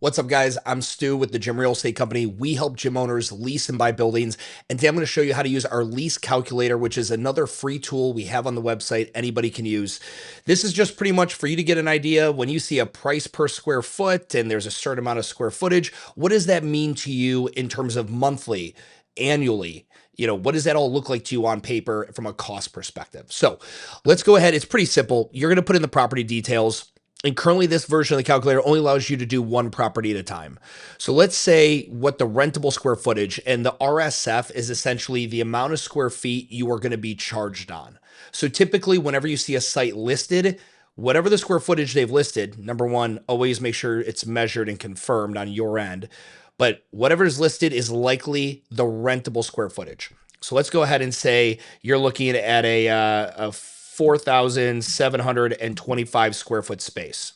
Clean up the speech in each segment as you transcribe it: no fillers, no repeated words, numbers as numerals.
What's up, guys? I'm Stu with the Gym Real Estate Company. We help gym owners lease and buy buildings. And today I'm going to show you how to use our lease calculator, which is another free tool we have on the website anybody can use. This is just pretty much for you to get an idea when you see a price per square foot and there's a certain amount of square footage. What does that mean to you in terms of monthly, annually? What does that all look like to you on paper from a cost perspective? So let's go ahead. It's pretty simple. You're going to put in the property details. And currently, this version of the calculator only allows you to do one property at a time. So let's say what the rentable square footage, and the RSF is essentially the amount of square feet you are going to be charged on. So typically, whenever you see a site listed, whatever the square footage they've listed, number one, always make sure it's measured and confirmed on your end. But whatever is listed is likely the rentable square footage. So let's go ahead and say you're looking at a 4,725 square foot space.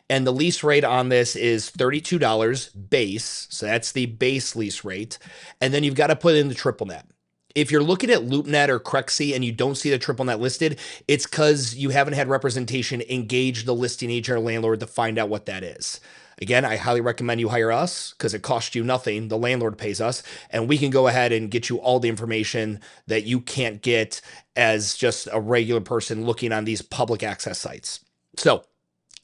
And the lease rate on this is $32 base. So that's the base lease rate. And then you've got to put in the triple net. If you're looking at LoopNet or Crexy and you don't see the triple net listed, it's because you haven't had representation engage the listing agent or landlord to find out what that is. Again, I highly recommend you hire us because it costs you nothing. The landlord pays us, and we can go ahead and get you all the information that you can't get as just a regular person looking on these public access sites. So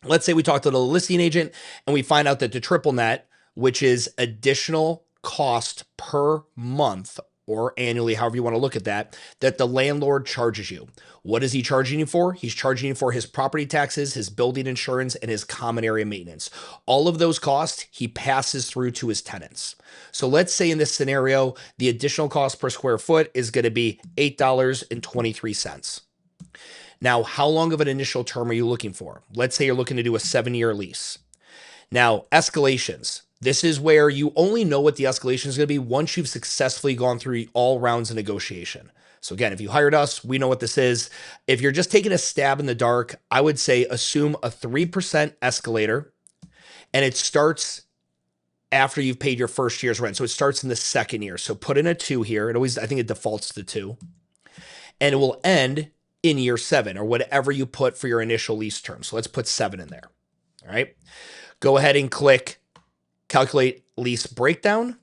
let's say we talk to the listing agent and we find out that the triple net, which is additional cost per month or annually, however you want to look at that, that the landlord charges you. What is he charging you for? He's charging you for his property taxes, his building insurance, and his common area maintenance. All of those costs he passes through to his tenants. So let's say in this scenario, the additional cost per square foot is going to be $8.23. Now, how long of an initial term are you looking for? Let's say you're looking to do a 7-year lease. Now, escalations. This is where you only know what the escalation is going to be once you've successfully gone through all rounds of negotiation. So again, if you hired us, we know what this is. If you're just taking a stab in the dark, I would say assume a 3% escalator, and it starts after you've paid your first year's rent. So it starts in the second year. So put in a 2 here. I think it defaults to 2. And it will end in year 7 or whatever you put for your initial lease term. So let's put 7 in there. All right. Go ahead and click calculate lease breakdown.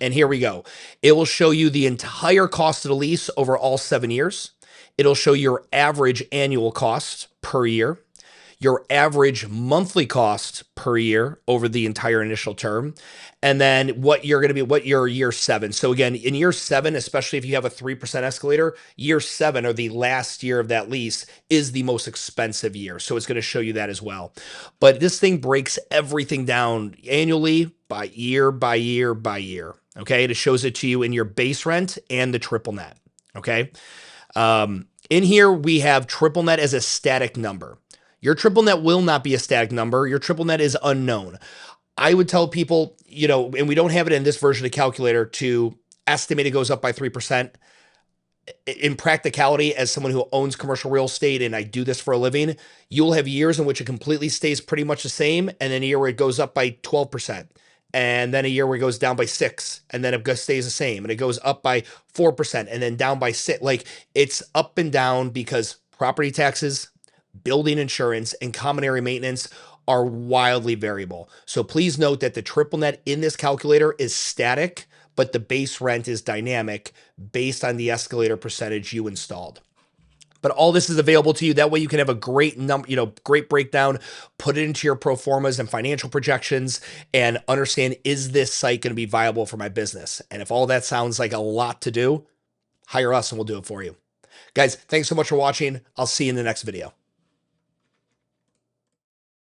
And here we go. It will show you the entire cost of the lease over all 7 years. It'll show your average annual cost per year, your average monthly cost per year over the entire initial term, and then what your year 7. So again, in year 7, especially if you have a 3% escalator, year 7 or the last year of that lease is the most expensive year. So it's going to show you that as well. But this thing breaks everything down annually by year by year by year. Okay. It shows it to you in your base rent and the triple net. Okay. In here, we have triple net as a static number. Your triple net will not be a static number. Your triple net is unknown. I would tell people, and we don't have it in this version of the calculator to estimate it goes up by 3%. In practicality, as someone who owns commercial real estate and I do this for a living, you'll have years in which it completely stays pretty much the same, and then a year where it goes up by 12%, and then a year where it goes down by 6%, and then it stays the same, and it goes up by 4%, and then down by 6%. Like, it's up and down because property taxes, building insurance, and common area maintenance are wildly variable. So please note that the triple net in this calculator is static, but the base rent is dynamic based on the escalator percentage you installed. But all this is available to you. That way you can have a great great breakdown, put it into your pro formas and financial projections, and understand, is this site going to be viable for my business? And if all that sounds like a lot to do, hire us and we'll do it for you. Guys, thanks so much for watching. I'll see you in the next video.